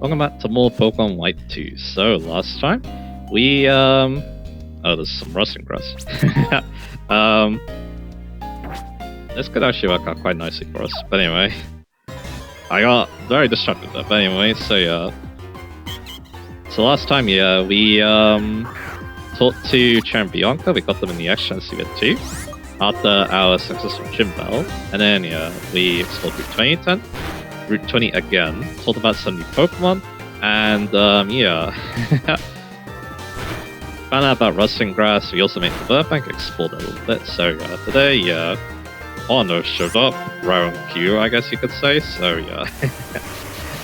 Welcome back to more Pokemon White 2. So, last time, we, oh, there's some rusting grass. This could actually work out quite nicely for us. But anyway, I got very distracted there. But anyway, so yeah. So last time, yeah, we, talked to Cher and Bianca. We got them in the exchange to get 2 after our successful gym battle. And then, yeah, we explored Route 2010. Route 20 again, told about some new Pokemon, and yeah. Found out about Rusting Grass. We also made the Virbank, explored a little bit. So yeah, today, yeah, Honor showed up, right on cue, I guess you could say. So yeah.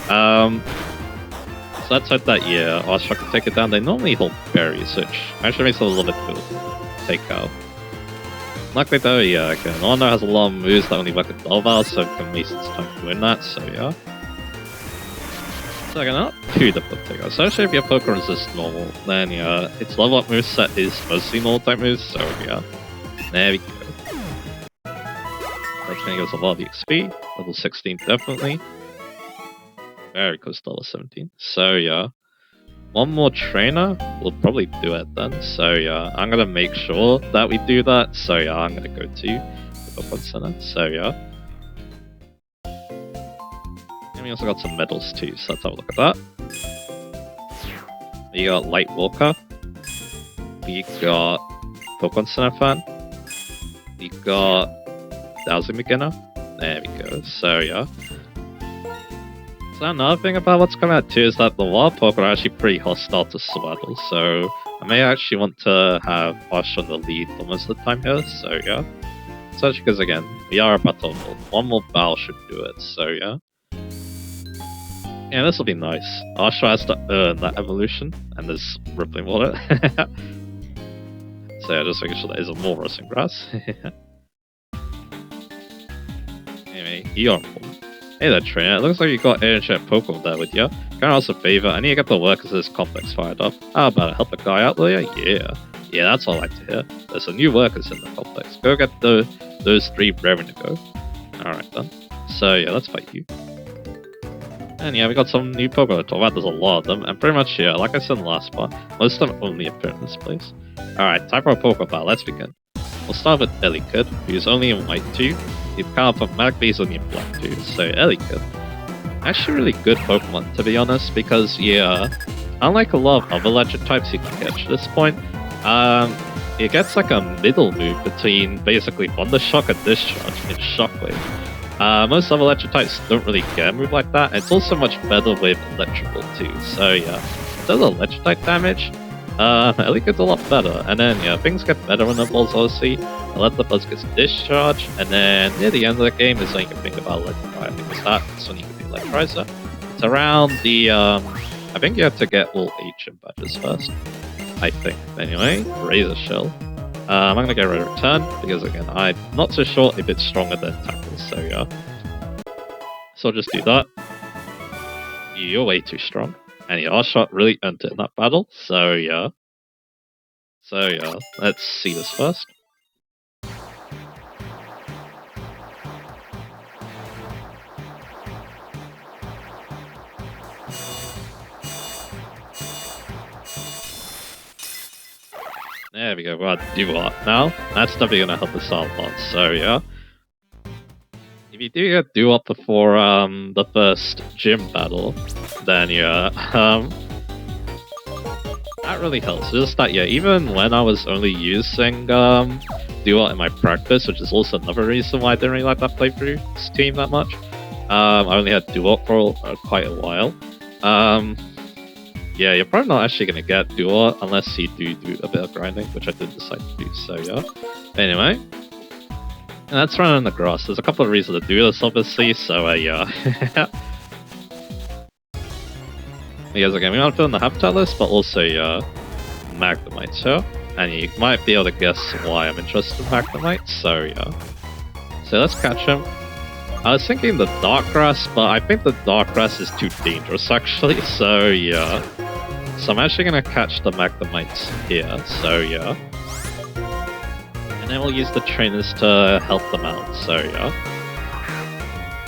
So let's hope that, yeah, Oshawott can take it down. They normally hold berries, which actually makes it a little bit cool to take out. Luckily though, yeah, again, Honor has a lot of moves that only work at Belval, so it can waste its time doing that, so yeah. So again, not too difficult to take out. So actually if your Pokemon resist normal, then yeah, its level up moveset is mostly normal type moves, so yeah. There we go. That's gonna give us a lot of XP, level 16 definitely. Very close to level 17, so yeah. One more trainer will probably do it then, so yeah, I'm gonna make sure that we do that, so yeah, I'm gonna go to the Pokemon Center, so yeah. And we also got some medals too, so let's have a look at that. We got Light Walker, we got Pokemon Center Fan, we got Dowsing Beginner, there we go, so yeah. So another thing about what's coming out too is that the wild Pokemon are actually pretty hostile to Swaddle, so I may actually want to have Osh on the lead almost of the time here, so yeah. Especially because again, we are about to evolve. One more battle should do it, so yeah. Yeah, this will be nice. Osh has to earn that evolution, and there's Rippling Water. So yeah, just making sure there isn't more Rusting Grass. Anyway, Eon Form. Hey there, trainer. It looks like you got ancient Pokemon there with you. Can I ask a favor? I need to get the workers of this complex fired up. How about it? Help a guy out there? Yeah. Yeah, that's all I like to hear. There's some new workers in the complex. Go get those 3 raring to go. Alright then. So yeah, let's fight you. And yeah, we got some new Pokemon to talk about. There's a lot of them. And pretty much, yeah, like I said in the last part, most of them only appear in this place. Alright, time for a Pokemon battle. Let's begin. We'll start with Ellicott, who's only in White 2. He's kind of a Magic Base only in Black 2, so Ellicott. Actually really good Pokemon, to be honest, because, yeah, unlike a lot of other legend types you can catch at this point, it gets like a middle move between basically Thunder Shock and Discharge in Shockwave. Most other legend types don't really get a move like that, and it's also much better with Electrical too, so yeah. In terms of legend type damage, Ellicott's a lot better, and then yeah, things get better when the balls obviously. Electabuzz gets Discharge, and then near the end of the game is when you can think about Electrify, because that's when you can do Electrizer. It's around the, I think you have to get all 8 gym badges first. I think. Anyway, Razor Shell. I'm gonna get rid of Return, because again, I'm not so sure if it's stronger than Tackle, so yeah. So I'll just do that. You're way too strong. And your Oshawott really earned it in that battle, so yeah. So yeah, let's see this first. There we go, we're at Duart now. That's definitely gonna help us out a lot, so yeah. If you do get Duart before the first gym battle, then yeah, that really helps. Just that, yeah, even when I was only using Duart in my practice, which is also another reason why I didn't really like that playthrough team that much. I only had Duart for quite a while. Yeah, you're probably not actually going to get Duart unless you do a bit of grinding, which I did decide to do, so yeah. Anyway, and that's running in the grass. There's a couple of reasons to do this, obviously, so yeah. Because again, we want to fill in the habitat list, but also yeah, Magnemite, so. And you might be able to guess why I'm interested in Magnemite, so yeah. So let's catch him. I was thinking the Dark Grass, but I think the Dark Grass is too dangerous actually, so yeah. So I'm actually going to catch the Magnemites here, so yeah. And then we'll use the trainers to help them out, so yeah.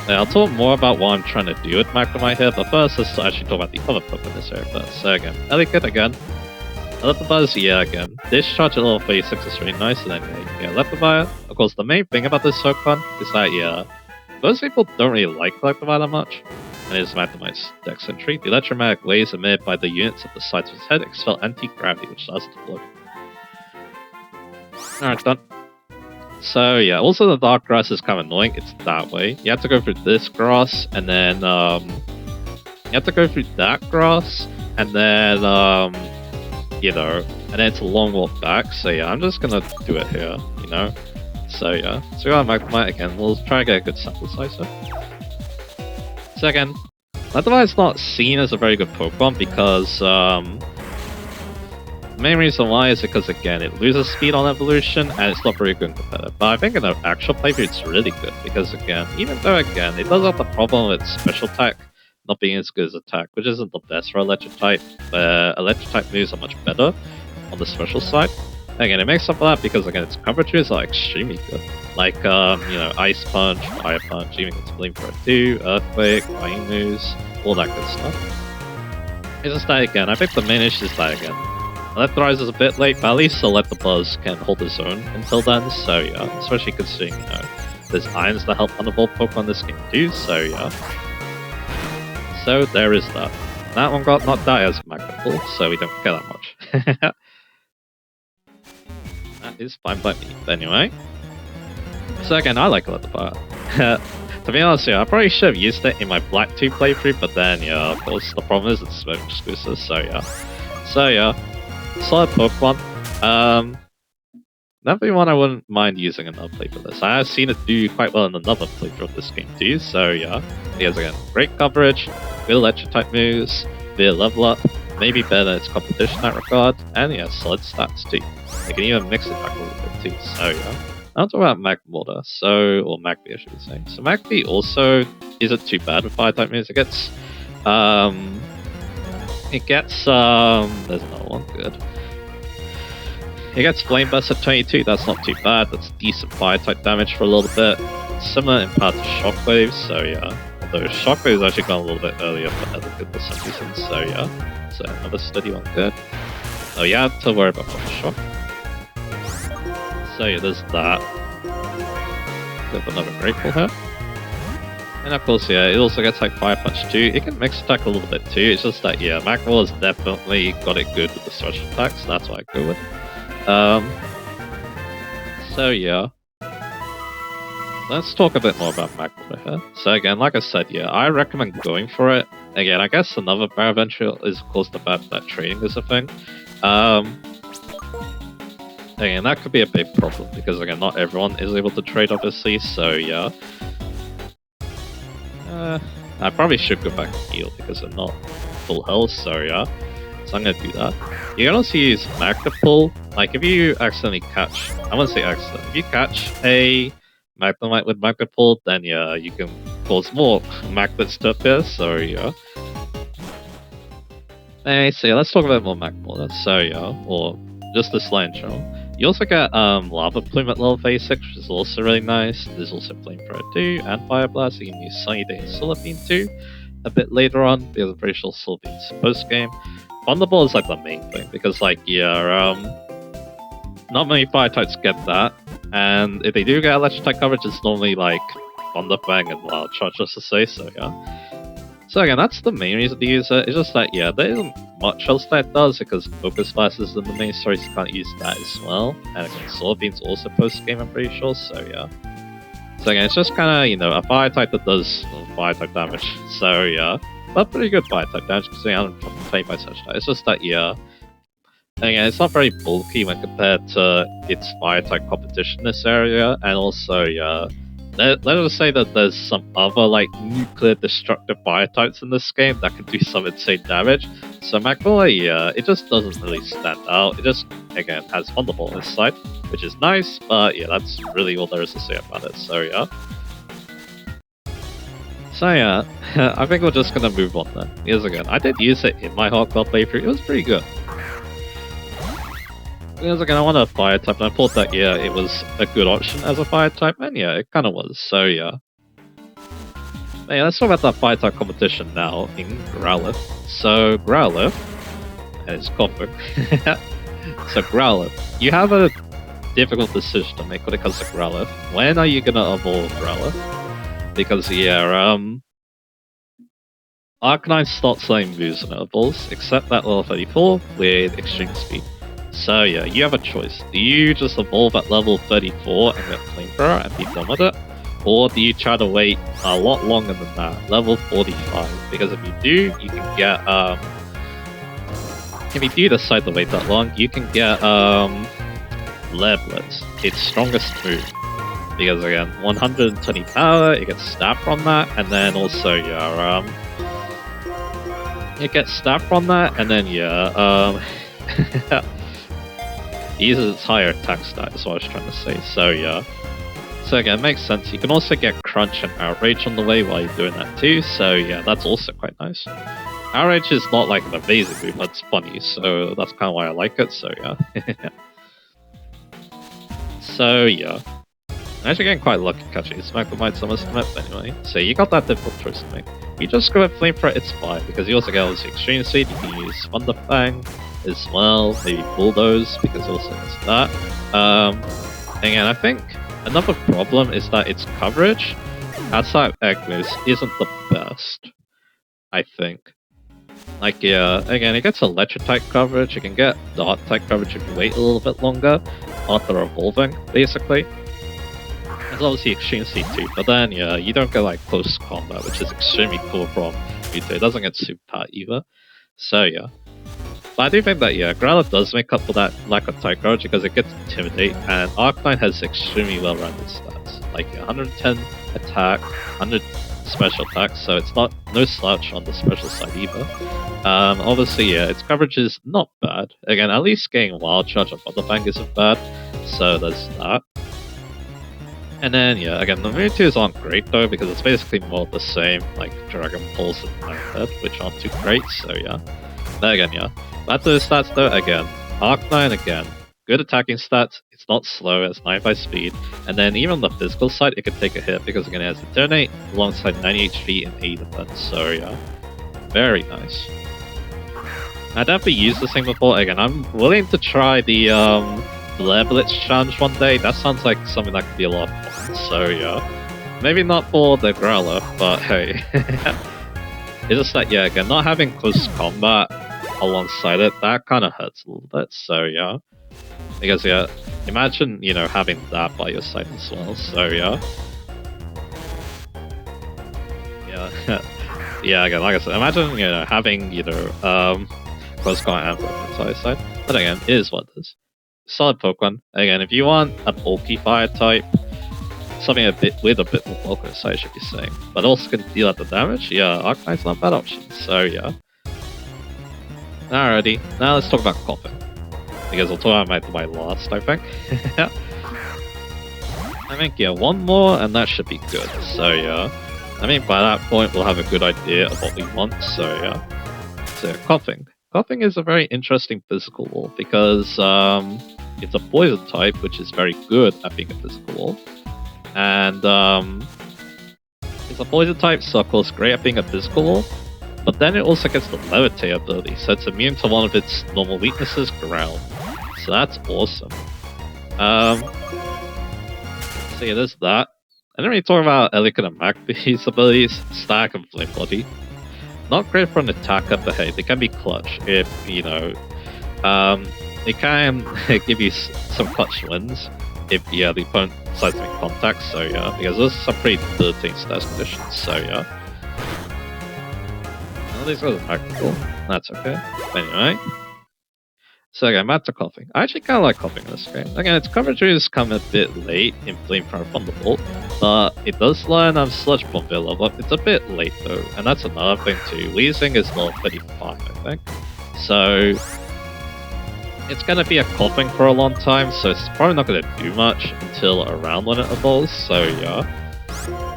Yeah, I'll talk more about what I'm trying to do with Magnemite here, but first let's actually talk about the other Pokemon in this area first. So again, Ellicott again. Electabuzz, yeah, again. Discharge at level 36 is really nice, and then yeah, Electivire. Of course, the main thing about this Pokemon is that, yeah, most people don't really like Electivire that much, and it is Magnemite's Dex entry. The electromagnetic waves emitted by the units at the sides of his head expel anti-gravity, which allows it to float. Alright, done. So yeah, also the dark grass is kind of annoying. It's that way. You have to go through this grass, and then you have to go through that grass, and then you know, and then it's a long walk back. So yeah, I'm just gonna do it here, you know. So yeah, so we got Magnemite again. We'll try to get a good sample size here. So again, Magnemite is not seen as a very good Pokemon because the main reason why is because, again, it loses speed on evolution, and it's not very good in competitive. But I think in the actual playthrough, it's really good, because, again, even though, again, it does have the problem with special attack not being as good as attack, which isn't the best for electric type, electric type moves are much better on the special side. Again, it makes up for that because, again, its coverages are extremely good. Like, you know, Ice Punch, Fire Punch, even its Flamethrower 2, Earthquake, Flying moves, all that good stuff. It's just that, again, I think the main issue is that, again, Electrise is a bit late, but at least Electabuzz can hold his own until then, so yeah, especially considering, you know, there's irons that help Thunderbolt Pokemon in this game too, so yeah. So there is that. That one got knocked out as a Magnet Pull, so we don't care that much. That is fine by me. But anyway. So again, I like Electabuzz. To be honest, yeah, I probably should have used it in my Black 2 playthrough, but then, yeah, of course, the problem is it's Smoke exclusive, so yeah. So yeah. Solid Pokemon. Definitely one I wouldn't mind using another play for this. I have seen it do quite well in another playthrough of this game too, so yeah. He has, again, great coverage, good electric type moves, good level up, maybe better than its competition in that regard, and yeah, solid stats too. They can even mix it back a little bit too, so yeah. I'll talk about Magmortar, or Magby I should say. So Magby also isn't too bad with fire type moves. It gets, there's another one, good. It gets Flame Burst at 22, that's not too bad, that's decent fire type damage for a little bit. Similar in part to Shockwaves, so yeah. Although Shockwaves actually gone a little bit earlier for Elegant for some reason, so yeah. So another steady one, good. Oh yeah, I have to worry about Shock. So yeah, there's that. Got another Grateful here. And of course, yeah, it also gets like Fire Punch too. It can mix attack a little bit too. It's just that, yeah, Magmortar has definitely got it good with the special attacks. So that's what I go with. So yeah. Let's talk a bit more about Magmortar here. So again, like I said, yeah, I recommend going for it. Again, I guess another barrier of entry is of course the fact that trading is a thing. Again, that could be a big problem because, again, not everyone is able to trade, obviously, so yeah. I probably should go back and heal because I'm not full health, so yeah. So I'm gonna do that. You can also use Magnet Pull. Like, if you accidentally catch, I wouldn't say accident, if you catch a Magnemite with Magnet Pull, then yeah, you can cause more magnets to appear, so yeah. Anyway, so yeah, let's talk about more Magmortar, so yeah, or just this line in general. You also get Lava Plume at level 36, which is also really nice. There's also Flamethrower 2 and Fire Blast. You can use Sunny Day and Solar Beam 2 a bit later on, because I'm pretty sure Solar Beam's post-game. Thunderbolt is like the main thing, because like, yeah, not many fire types get that, and if they do get electric type coverage, it's normally like Thunder Fang and Wild Charge, just to say, so yeah. So again, that's the main reason to use it. It's just that, yeah, there isn't much else that it does because Focus Blast is in the main story, so you can't use that as well. And again, Solar Beam's also post-game, I'm pretty sure, so yeah. So again, it's just kind of, you know, a fire type that does fire type damage, so yeah. But pretty good fire type damage because I don't play by such type. It's just that, yeah. Again, it's not very bulky when compared to its fire type competition in this area, and also, yeah. Let us say that there's some other like nuclear destructive fire types in this game that can do some insane damage. So Magmortar, yeah, it just doesn't really stand out. It just, again, has Thunderbolt on its side, which is nice, but yeah, that's really all there is to say about it, so yeah. So yeah, I think we're just gonna move on then. Because again, I did use it in my hardcore playthrough, it was pretty good. Because again, I want a fire type, and I thought that, yeah, it was a good option as a fire type, and yeah, it kind of was, so yeah. Hey, let's talk about that fire-type competition now in Growlithe. So, Growlithe is coughing. So, Growlithe, you have a difficult decision to make when it comes to Growlithe. When are you gonna evolve Growlithe? Because, yeah, Arcanine stops letting moves on evolves, except that level 34 with Extreme Speed. So, yeah, you have a choice. Do you just evolve at level 34 and get Flamethrower and be done with it? Or do you try to wait a lot longer than that, level 45? Because if you do, you can get, if you do decide to wait that long, you can get, Leblitz, its strongest move. Because again, 120 power, it gets stabbed from that, and then also your, it gets stabbed from that, and then yeah, uses its higher attack stat, is what I was trying to say, so yeah. So again, it makes sense. You can also get Crunch and Outrage on the way while you're doing that too, so yeah, that's also quite nice. Outrage is not like an amazing move, but it's funny, so that's kind of why I like it, so yeah. So yeah. I'm actually getting quite lucky catching Smack with my Summer Stomach, but anyway. So you got that difficult choice to make. You just go with Flamethrower, it's fine, because you also get obviously Extreme Speed, you can use Thunder Fang as well, maybe Bulldoze, because it also has that. Again, I think another problem is that its coverage outside of egg moves isn't the best, I think. Like, yeah, again, it gets electric type coverage, you can get dark type coverage if you wait a little bit longer after evolving, basically. There's obviously Extreme Speed too, but then, yeah, you don't get like close combat, which is extremely cool from Mewtwo. It doesn't get super hard either. So, yeah. But I do think that, yeah, Growlithe does make up for that lack of type coverage because it gets Intimidate, and Arcanine has extremely well-rounded stats. Like, 110 attack, 100 special attack, so it's not no slouch on the special side either. Obviously, yeah, its coverage is not bad. Again, at least getting Wild Charge on Thunderfang isn't bad, so there's that. And then, yeah, again, the Mewtwo's aren't great though, because it's basically more of the same, like Dragon Pulse and Magnet, which aren't too great, so yeah. But again, yeah. Back to the stats though, again, Arcanine again, good attacking stats, it's not slow, it's 95 speed, and then even on the physical side, it can take a hit, because again, it has Detonate alongside 90 HP and 80 defense, so yeah. Very nice. I definitely used this thing before, again, I'm willing to try the, Blitz challenge one day. That sounds like something that could be a lot of fun, so yeah. Maybe not for the Growler, but hey. It's just that, yeah, again, not having close combat alongside it, that kind of hurts a little bit, so yeah. Because, yeah, imagine, you know, having that by your side as well, so yeah. Yeah, yeah, again, like I said, imagine, you know, having, you know, close combat and on the side. But again, it is what it is. Solid Pokemon. Again, if you want a bulky fire type, something a bit with a bit more focus, I should be saying, but also can deal out the damage, yeah, Arcanine's not a bad option, so yeah. Alrighty, now let's talk about Coughing. Because I'll talk about my last, I think. I think, yeah, one more and that should be good, so yeah. I mean, by that point, we'll have a good idea of what we want, so yeah. So, Coughing. Coughing is a very interesting physical wall because it's a poison type, which is very good at being a physical wall. And it's a poison type, so of course great at being a physical wall. But then it also gets the Levitate ability, so it's immune to one of its normal weaknesses, ground. So that's awesome. So yeah, there's that. I didn't really talk about Elikid and Magby's abilities, Stack and Flame Body. Not great for an attacker, but hey, they can be clutch if, you know, it can give you some clutch wins if, yeah, the opponent decides to make contact, so yeah, because those are some pretty debilitating stats conditions, so yeah. Well, these guys are practical, that's okay. But anyway. So again, back to Coughing. I actually kind of like Coughing in this game. Again, its coverage has come a bit late in Flamethrower Thunderbolt, but it does learn Sludge Bomb level up. It's a bit late though, and that's another thing too. Weezing is level 35, I think. So it's gonna be a Coughing for a long time, so it's probably not gonna do much until around when it evolves, so yeah.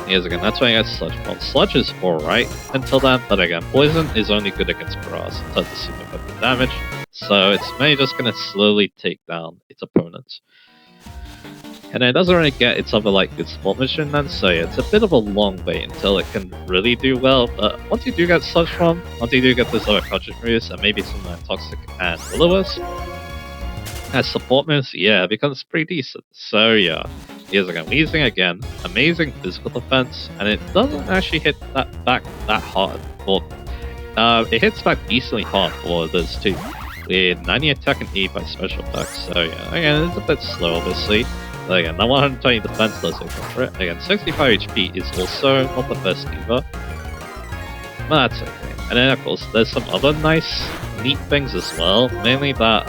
Yes, again, that's why I got Sludge Bomb. Sludge is alright until then, but again, Poison is only good against grass. It does super effective damage. So it's mainly just going to slowly take down its opponents. And it doesn't really get its other like good support mission then, so yeah, it's a bit of a long wait until it can really do well, but once you do get such one, once you do get this other Conjure moves, and maybe some Toxic and Will-O-Wisp, as support moves, yeah, it becomes pretty decent. So yeah, here's again, Weezing again, amazing physical defense, and it doesn't actually hit that back that hard. Well, it hits back decently hard for this too, with 90 attack and 8 by special attacks, so yeah, again, it's a bit slow obviously. But again, that 120 defense does cover it. Again, 65 HP is also not the best either. But that's okay. And then of course, there's some other nice, neat things as well. Mainly that,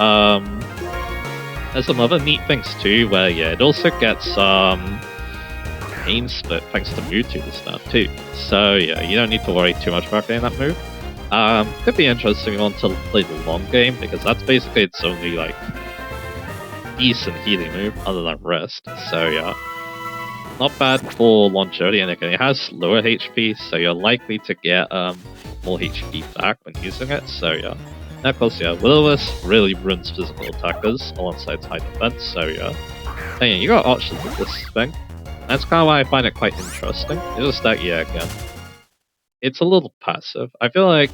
there's some other neat things too, where yeah, it also gets, pain split thanks to Mewtwo this now too. So yeah, you don't need to worry too much about getting that move. Could be interesting if you want to play the long game, because that's basically its only like decent healing move other than rest, so yeah, not bad for longevity, and again, it has lower HP, so you're likely to get more HP back when using it, so yeah. And of course, yeah, Will-O-Wisp really ruins physical attackers alongside high defense, so yeah. And yeah, you got options with this thing. That's kind of why I find it quite interesting. It's just that, yeah, again, it's a little passive. I feel like,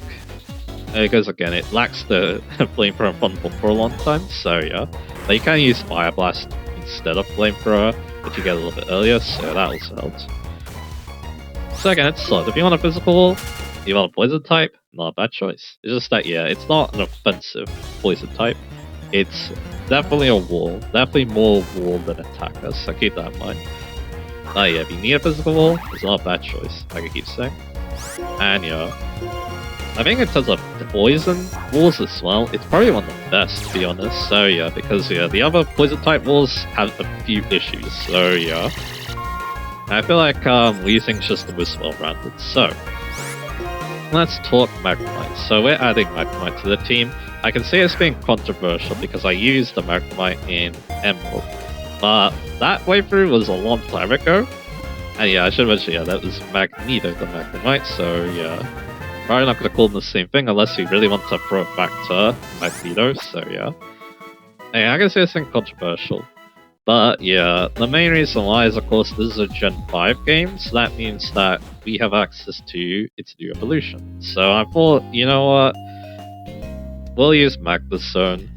because again, it lacks the Flamethrower bundle for a long time, so yeah. But you can use Fire Blast instead of Flamethrower if you get a little bit earlier, so that also helps. So again, it's solid. If you want a physical wall, you want a poison type, not a bad choice. It's just that, yeah, it's not an offensive poison type. It's definitely a wall, definitely more wall than attacker, so keep that in mind. Yeah, if you need a physical wall, it's not a bad choice, like I keep saying. And yeah, I think in terms of poison walls as well, it's probably one of the best, to be honest. So yeah, because yeah, the other poison type walls have a few issues. So yeah, I feel like Weezing's just the most well-rounded. So let's talk Magnemite. So we're adding Magnemite to the team. I can say it's being controversial because I used the Magnemite in Emerald, but that playthrough was a long time ago. And yeah, I should mention, yeah, that was Magneto the Magnemite. So yeah. Probably not going to call them the same thing unless you really want to throw it back to Magneto, so yeah. Hey, I can say this thing controversial. But yeah, the main reason why is, of course, this is a Gen 5 game, so that means that we have access to its new evolution. So I thought, you know what? We'll use Magnezone.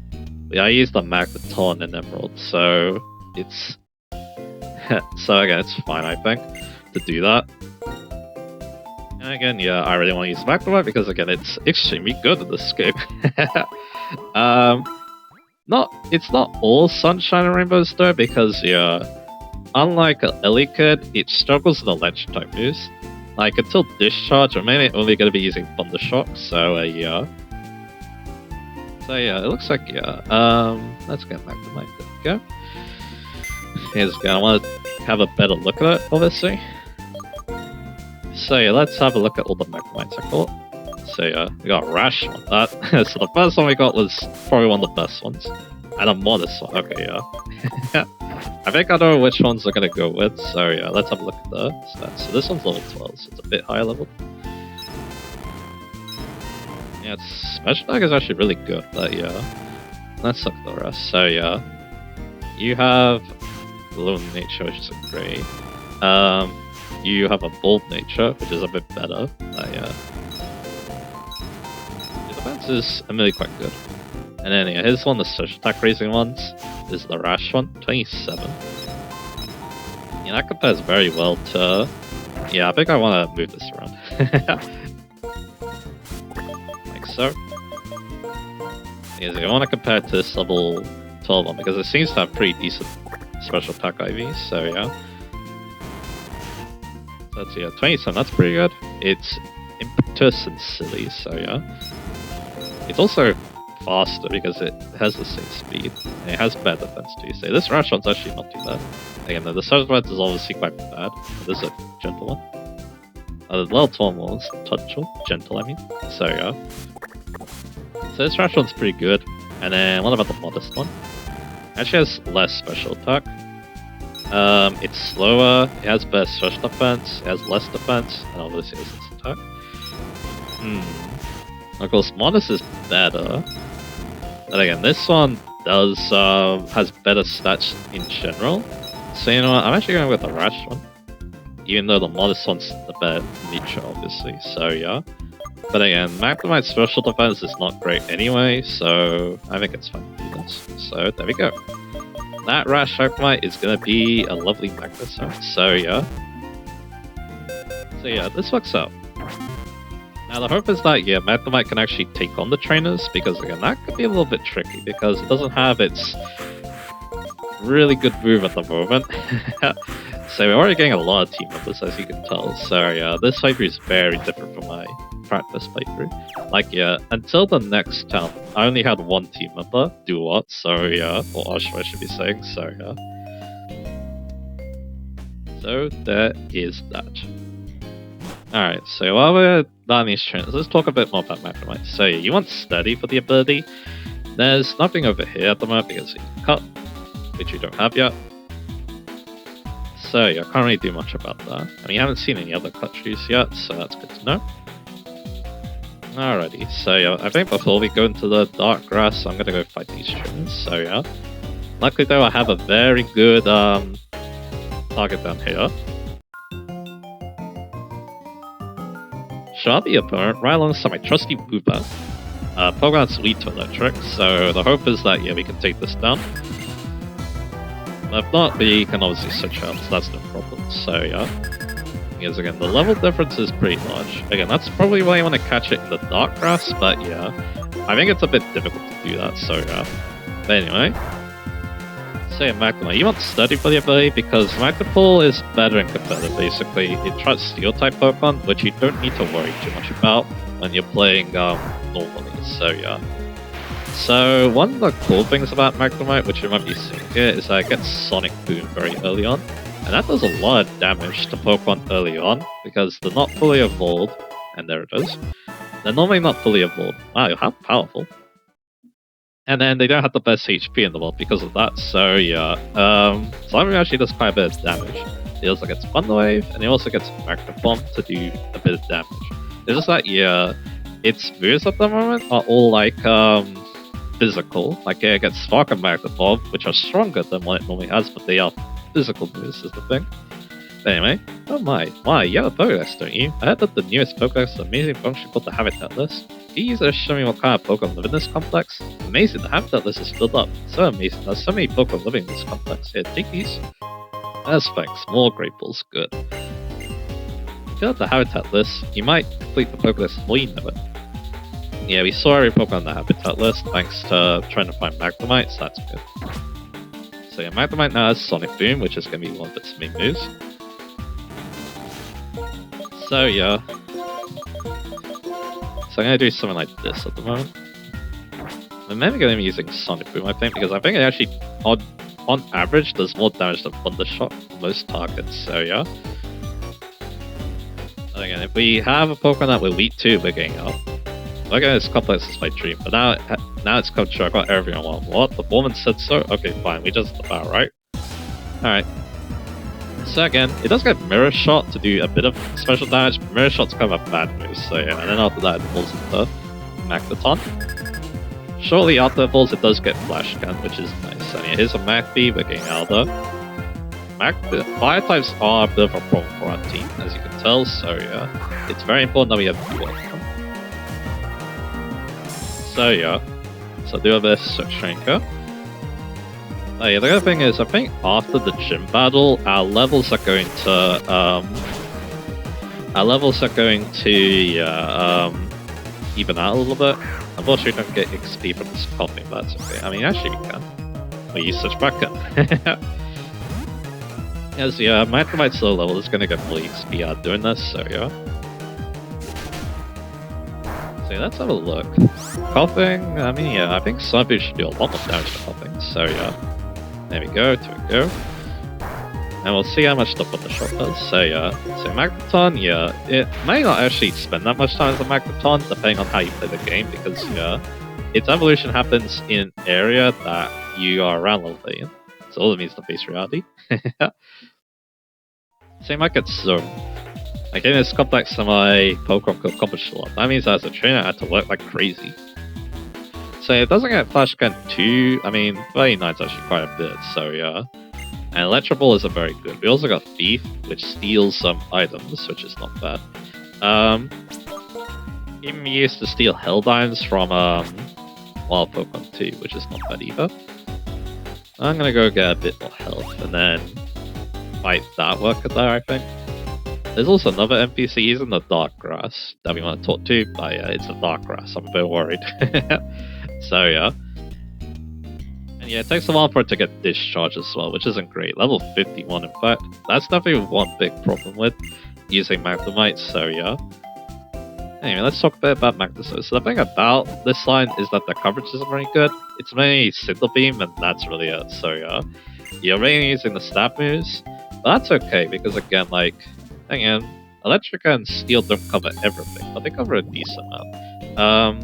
Yeah, I used the Magneton in Emerald, so it's... so again, it's fine, I think, to do that. And again, yeah, I really want to use Magnemite because again, it's extremely good at this game. It's not all sunshine and rainbows though, because yeah, unlike Ellicott, it struggles with electric type moves. Like until Discharge, I'm mainly only going to be using Thundershock. So yeah. So yeah, it looks like yeah. Let's get Magnemite. There we go. Here's again. I want to have a better look at it, obviously. So yeah, let's have a look at all the Magnemites I got. So yeah, we got Rash on that. So the first one we got was probably one of the best ones. And a modest one, okay, yeah. I think I know which ones we're gonna go with, so yeah, let's have a look at the stats. So this one's level 12, so it's a bit higher level. Yeah, its special attack is actually really good, but yeah. Let's look at the rest. So yeah, you have Low Nature, which is great. You have a Bold Nature, which is a bit better. Yeah. The defense is really quite good. And then yeah, here's one of the special attack raising ones. This is the Rash one, 27. Yeah, that compares very well to... Yeah, I think I want to move this around. Like so. Yeah, I want to compare it to this level 12 one, because it seems to have pretty decent special attack IVs, so yeah. That's yeah, 27, that's pretty good. It's impetus and silly, so yeah. It's also faster because it has the same speed, and it has better defense too. So this Rash one's actually not too bad. Again, the surge defense is obviously quite bad. This is a gentle one. The level 12 one was touchable, gentle I mean. So yeah. So this Rash one's pretty good. And then what about the modest one? Actually has less special attack. It's slower, it has better special defense, it has less defense, and obviously it has less attack. Of course, Modest is better. But again, this one has better stats in general. So you know what, I'm actually going with the Rash one. Even though the modest one's the better nature, obviously, so yeah. But again, Magnemite's special defense is not great anyway, so I think it's fine to do this. So there we go. That Rash Magnemite is gonna be a lovely Magneton, so yeah. So yeah, this works out. Now the hope is that, yeah, Magnemite can actually take on the trainers, because again, that could be a little bit tricky, because it doesn't have its really good move at the moment. So we're already getting a lot of team members, as you can tell. So yeah, this playthrough is very different from my practice playthrough. Like yeah, until the next town, I only had one team member do what. So yeah, or Oshua I should be saying. So yeah. So there is that. Alright, so while we're down these trainers, let's talk a bit more about Magnemite. So yeah, you want Steady for the ability. There's nothing over here at the moment because you can cut, which you don't have yet. So yeah, I can't really do much about that. I mean, you haven't seen any other cut trees yet, so that's good to know. Alrighty, so yeah, I think before we go into the dark grass, I'm gonna go fight these trainers, so yeah. Luckily though, I have a very good target down here. Shall the opponent right alongside my trusty Boopa. Pokemon's weak to electric, so the hope is that yeah, we can take this down. If not, we can obviously switch out, so that's no problem. So yeah. Because again, the level difference is pretty large. Again, that's probably why you want to catch it in the dark grass, but yeah. I think it's a bit difficult to do that, so yeah. But anyway. So yeah, Magnemite, you want Study for the ability because Magnemite is better in competitive, basically. It tries Steel-type Pokemon, which you don't need to worry too much about when you're playing normally, so yeah. So, one of the cool things about Magnemite, which you might be seeing here, is that it gets Sonic Boom very early on. And that does a lot of damage to Pokemon early on, because they're not fully evolved, and there it is. They're normally not fully evolved. Wow, how powerful. And then they don't have the best HP in the world because of that, so yeah. Slime actually does quite a bit of damage. He also gets Thunder Wave, and he also gets Magnet Bomb to do a bit of damage. It's just that, yeah, its moves at the moment are all like, physical. Like it gets Spark and Magnet Bomb, which are stronger than what it normally has, but they are physical moves is the thing. But anyway, oh my, you have a Pokédex, don't you? I heard that the newest Pokédex has an amazing function called the Habitat List. Can you use it to show me what kind of Pokémon live in this complex? Amazing, the Habitat List is filled up. So amazing, there's so many Pokémon living in this complex. Here, take these. As thanks, more Grapefuls, good. If you fill out the Habitat List, you might complete the Pokédex before you know it. Yeah, we saw every Pokemon on the Habitat List thanks to trying to find Magnemite, so that's good. So yeah, Magnemite now has Sonic Boom, which is going to be one of its main moves. So yeah. So I'm going to do something like this at the moment. I'm maybe going to be using Sonic Boom, I think, because I think it actually, on average, does more damage than Thunder Shock for most targets, so yeah. And again, if we have a Pokemon that we're weak to, we're getting out. Okay, this complex is my dream, but now it's come true. I got everything I want. What? The woman said so? Okay, fine. We just about right. Alright. So again, it does get Mirror Shot to do a bit of special damage. Mirror Shot's kind of a bad move, so yeah. And then after that, it falls into Magneton. Shortly after it falls, it does get Flash Gun, which is nice. And yeah, here's a Magby. We're getting Alda. Fire types are a bit of a problem for our team, as you can tell. So yeah, it's very important that we have two of them. So yeah, so do this Shrinker. Oh yeah, the other thing is, I think after the gym battle, our levels are going to even out a little bit. Unfortunately, we don't get XP from this coughing, but that's okay. I mean, actually we can. We use such backup. Yes, yeah, Magnemite's low level is going to get more XP out doing this, so yeah. So let's have a look. Coughing, I mean, yeah, I think Sunbeam should do a lot more damage to Coughing, so yeah. There we go, and we'll see how much the Thunder Shock does, so yeah. So Magneton, yeah, it may not actually spend that much time as a Magneton, depending on how you play the game, because yeah, its evolution happens in an area that you are around level 8 in. So all it means to face reality. So you might get Zone. Like in this complex, my Pokemon could accomplish a lot. That means as a trainer, I had to work like crazy. So it doesn't get Flash Gun too. I mean, 39 is actually quite a bit, so yeah. And Electro Ball is a very good. We also got Thief, which steals some items, which is not bad. Even used to steal Helldimes from Wild Pokemon too, which is not bad either. I'm gonna go get a bit more health and then fight that worker there, I think. There's also another NPC, he's in the Dark Grass that we want to talk to, but yeah, it's the Dark Grass, I'm a bit worried. So yeah. And yeah, it takes a while for it to get discharged as well, which isn't great. Level 51 in fact. That's definitely one big problem with using Magnemite, so yeah. Anyway, let's talk a bit about Magneso. So the thing about this line is that the coverage isn't very good. It's mainly Single Beam, and that's really it. So yeah, you're mainly using the stab moves, but that's okay because again, like, again, Electric and Steel don't cover everything, but they cover a decent amount.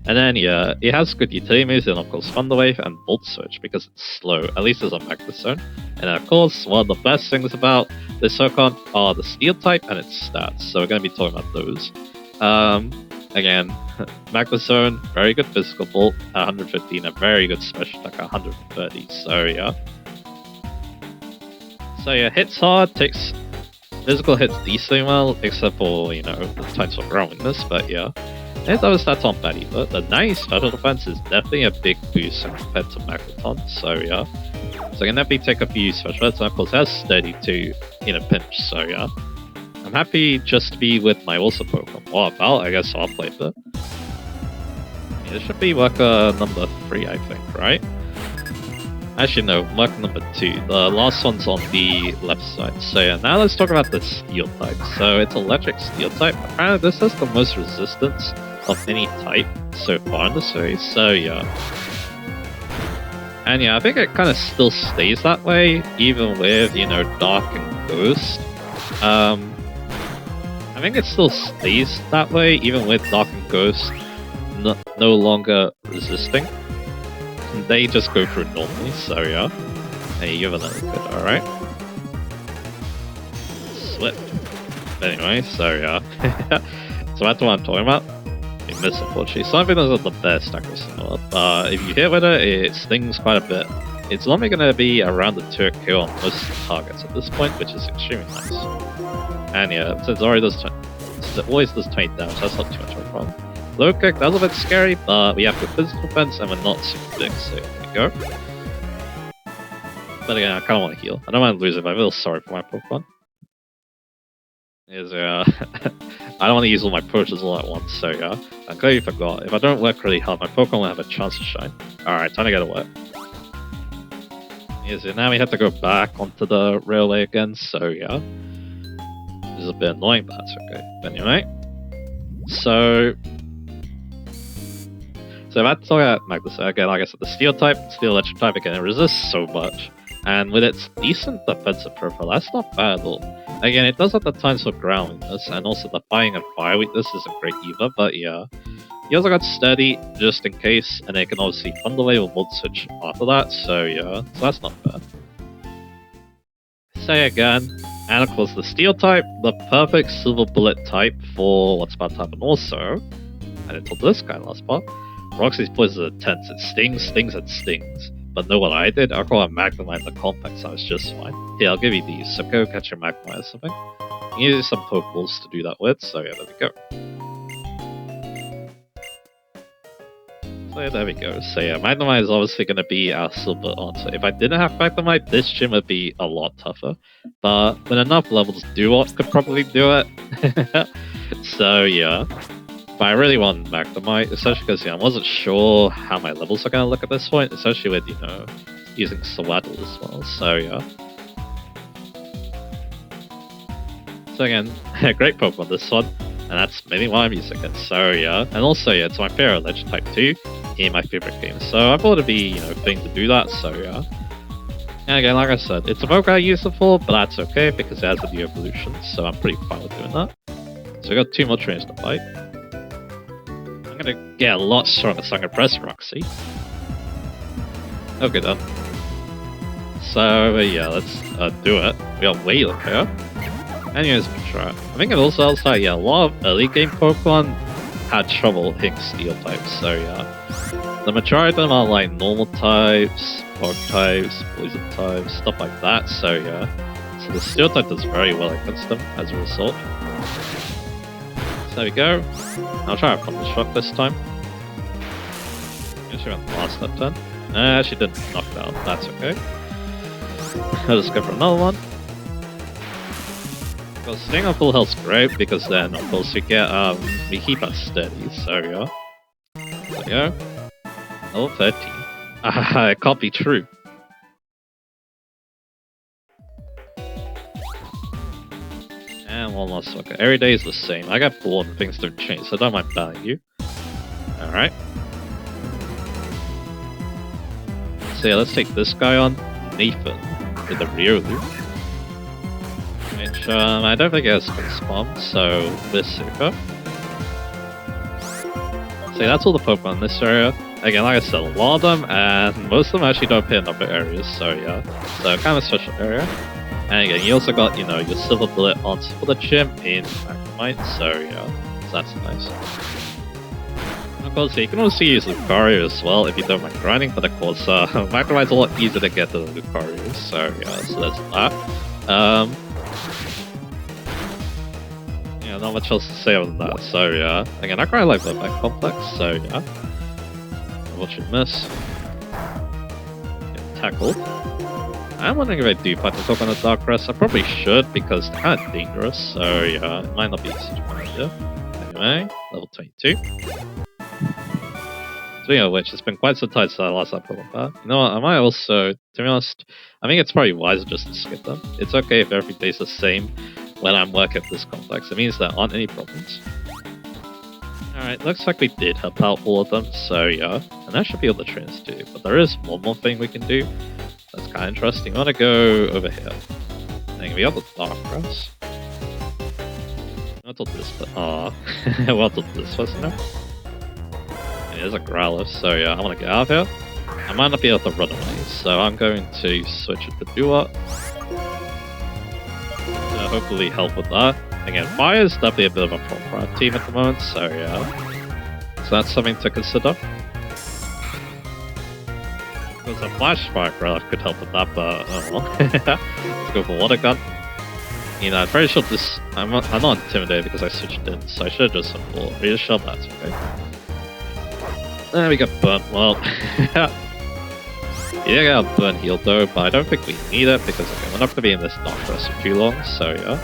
And then yeah, it has good utility moves, and of course Thunder Wave and Volt Switch because it's slow, at least as a Magneso. And of course, one of the best things about this Pokemon are the Steel type and its stats, so we're going to be talking about those. Again, Magneso, very good Physical Bolt at 115, a very good Special Attack at 130, so yeah. So yeah, hits hard, takes physical hits decently well, except for, you know, the times for growingness, but yeah. And other stats aren't bad either. The 90 special defense is definitely a big boost compared to Magneton, so yeah. So I can definitely take a few special hits, and of course it has steady too in a pinch, so yeah. I'm happy just to be with my awesome Pokemon. What about? I guess I'll play it. Yeah, it should be worker number 3, I think, right? Actually no, worker number 2. The last one's on the left side. So yeah, now let's talk about the Steel type. So it's Electric Steel type. Apparently this has the most resistance of any type so far in the series, so yeah. And yeah, I think it kind of still stays that way, even with, you know, Dark and Ghost. I think it still stays that way, even with Dark and Ghost no longer resisting. They just go through normally, so yeah. Hey, you have another good, alright. Swift. Anyway, so yeah. So that's what I'm talking about. You miss, unfortunately. Something that's not the best accuracy, but if you hit with it, it stings quite a bit. It's normally going to be around the 2 kill on most targets at this point, which is extremely nice. And yeah, since it always does 20 damage, that's not too much of a problem. Low kick, that's a bit scary, but we have good physical defense and we're not super big, so here we go. But again, I kind of want to heal. I don't want to lose it, but I feel sorry for my Pokemon. I don't want to use all my potions all at once, so yeah. I'm glad you forgot. If I don't work really hard, my Pokemon will have a chance to shine. Alright, time to get away. So now we have to go back onto the railway again, so yeah. This is a bit annoying, but that's okay. But anyway. So that's all I Magneso. Again, like I said, the Steel type, Steel Electric type, again, it resists so much. And with its decent defensive profile, that's not bad at all. Again, it does have the times for ground weakness, and also the fighting and fire weakness isn't great either, but yeah. You also got Steady, just in case, and it can obviously Thunder Wave or Volt Switch after that, so yeah, so that's not bad. Say again, and of course the Steel type, the perfect Silver Bullet type for what's about to happen also, and until this guy last part, Roxy's poison is intense, it stings, and stings. But know what I did? I call it Magnemite the Complex, so it's just fine. Here, I'll give you these, so go catch your Magnemite or something. You use some Pokeballs to do that with, so yeah, there we go. So yeah, there we go. So yeah, Magnemite is obviously going to be our silver answer. If I didn't have Magnemite, this gym would be a lot tougher. But with enough levels, Duot could probably do it. So yeah. But I really want Magnemite, especially because I wasn't sure how my levels are going to look at this point, especially with, you know, using Swaddle as well, so yeah. So again, great Pokemon this one, and that's mainly why I'm using it, so yeah. And also, yeah, it's my favorite Electric type too, in my favorite games, so I thought it'd be, you know, a thing to do that, so yeah. And again, like I said, it's a Pokemon I use it for, but that's okay because it has a new evolution, so I'm pretty fine with doing that. So we got 2 more trainers to fight. I'm gonna get a lot stronger, so I'm gonna press Roxy. Okay then. So yeah, let's do it. We got Wailer here. Anyways, try. I think it also helps that, yeah, a lot of early game Pokemon had trouble hitting steel types, so yeah. The majority of them are like normal types, fog types, poison types, stuff like that, so yeah. So the steel type does very well against them as a result. So there we go. I'll try a Thunder Shock this time. She went last that turn. She didn't knock down, that's okay. I'll just go for another one. Because staying on full health's great, because then of course we keep us steady, so yeah. There we go. Level 13. It can't be true. And one last one. Every day is the same. I get bored and things don't change, so don't mind battling you. Alright. So yeah, let's take this guy on. Nathan with the rear loop. Which, I don't think it has space bomb, so this super. So yeah, that's all the Pokemon in this area. Again, like I said, a lot of them, and most of them actually don't appear in other areas, so yeah. So kind of a special area. And again, you also got, you know, your Silver Bullet on for the gym in Magnemite, so yeah. So that's nice. Of course, you can also use Lucario as well if you don't mind grinding, but of course, Magnemite's a lot easier to get than Lucario, so yeah, so there's that. Yeah, not much else to say other than that, so yeah. Again, I quite like Virbank Complex, so yeah. Watch it miss. Get tackled. I'm wondering if I do fight the Pokemon on the Dark Rest. I probably should, because they're kind of dangerous, so yeah, it might not be such a good idea. Anyway, level 22. Speaking of which, it's been quite some time since I last had Pokemon Battle. You know what, I might also, to be honest, I think it's probably wiser just to skip them. It's okay if every day's the same when I'm working at this complex. It means there aren't any problems. Alright, looks like we did help out all of them, so yeah. And that should be all the trainers too. But there is one more thing we can do. That's kind of interesting. I want to go over here. I think we got the Dark Grass. I thought this, but well, I thought this was no. And there's a Growlithe, so yeah, I want to get out of here. I might not be able to run away, so I'm going to switch it to Dua. Hopefully help with that. Again, fire is definitely a bit of a problem for our team at the moment, so yeah. So that's something to consider. Because a Flash Fire Growlithe could help with that, but oh well. Let's go for Water Gun. You know, I'm pretty sure this... I'm not intimidated because I switched in, so I should have just went for Rear Shell, that's okay. There we got Burnt. Well, yeah, got Burn Heal though, but I don't think we need it because okay, we're not going to be in this Dark Rest for too long, so yeah.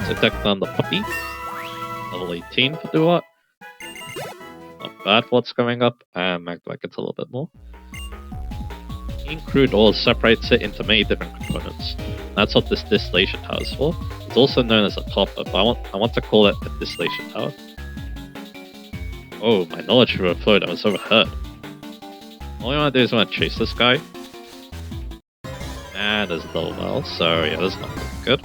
So take down the Puppy. Level 18 for Dua. Not bad for what's coming up, and Magnemite gets a little bit more. Ink Crude Ore separates it into many different components. That's what this distillation tower is for. It's also known as a topper, but I want to call it a distillation tower. Oh, my knowledge overflowed, I was overheard. All I want to do is I want to chase this guy. And there's a double battle, so yeah, that's not good.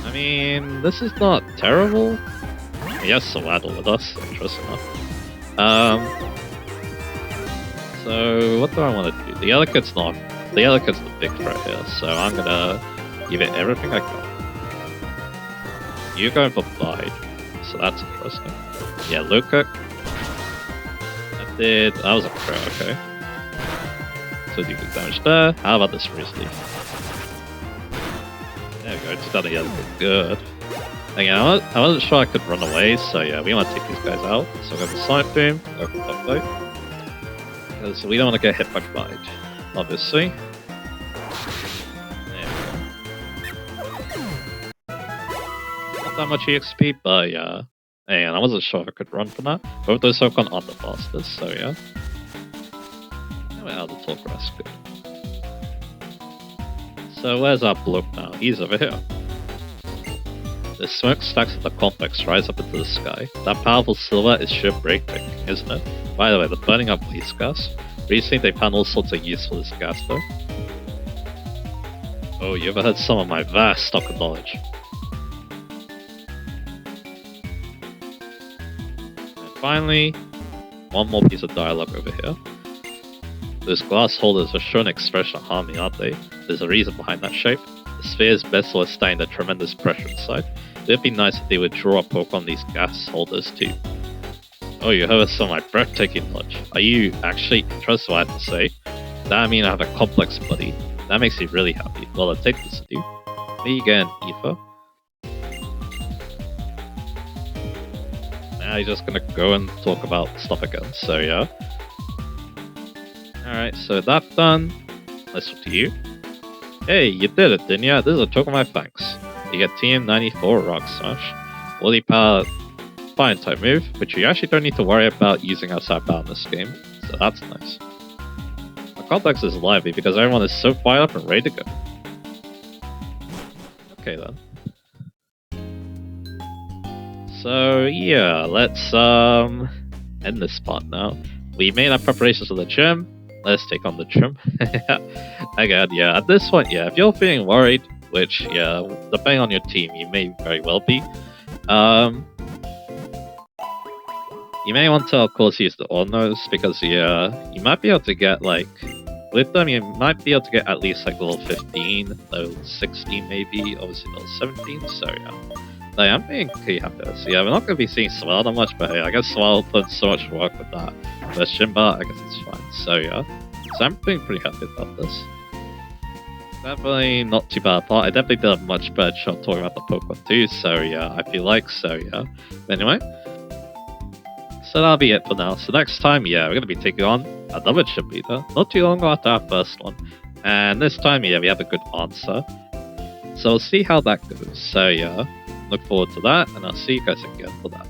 I mean, this is not terrible. He has Sawaddle with us, interesting enough. So, what do I want to do? The Elekid's not. The Elekid's the big threat here, so I'm gonna give it everything I got. You're going for Bide, so that's interesting. Yeah, Luca. That was a crit, okay. So do good damage there. How about this Freeze Leaf? There we go, just got the Elekid. Good. Again, I wasn't sure I could run away, so yeah, we want to take these guys out. So go for Sonic Boom, go for Duck Bite. Because we don't want to get hit by Bite, obviously. There we go. Not that much EXP, but yeah. And I wasn't sure if I could run from that. Both those Pokemon are the fastest, so yeah. And we're out of the Tall Grass, good. So where's our bloke now? He's over here. The smokestacks of the complex rise up into the sky. That powerful silver is sure breathtaking, isn't it? By the way, the burning up police gas. Recently they found all sorts of use for this gas though. Oh, you ever heard some of my vast stock of knowledge? And finally, one more piece of dialogue over here. Those glass holders are sure an expression of harmony, aren't they? There's a reason behind that shape. The sphere is best withstanding the tremendous pressure inside. it'd be nice if they would draw a poke on these gas holders too. Oh, you heard some of my breathtaking knowledge. Are you actually interested in what I have to say? That mean I have a complex buddy. That makes me really happy. Well, I'll take this with you. Me again, Eva. Now you're just gonna go and talk about stuff again, so yeah. Alright, so that's done. Let's look to you. Hey, you did it, didn't ya? This is a token of my thanks. You get Team 94 Rock Smash. Woolly Power Fine type move, which you actually don't need to worry about using outside bound in this game, so that's nice. The complex is lively because everyone is so fired up and ready to go. Okay then. So yeah, let's end this part now. We made our preparations for the gym. Let's take on the gym. Again, yeah, at this point, yeah, if you're feeling worried, which, yeah, depending on your team, you may very well be, you may want to, of course, use the Ornos, because, yeah, you might be able to get, like, with them, you might be able to get at least, like, level 15, level 16, maybe, obviously level 17, so, yeah. So, yeah, I'm being pretty happy with this. Yeah, we're not going to be seeing Swell that much, but hey, I guess Swell put so much work with that. But Shimba, I guess it's fine, so, yeah. So, I'm being pretty happy about this. Definitely not too bad part. I definitely did a much better job talking about the Pokemon too, so yeah, I feel like, so yeah. But anyway, so that'll be it for now. So next time, yeah, we're going to be taking on another gym leader, not too long after our first one. And this time, yeah, we have a good answer. So we'll see how that goes. So yeah, look forward to that, and I'll see you guys again for that.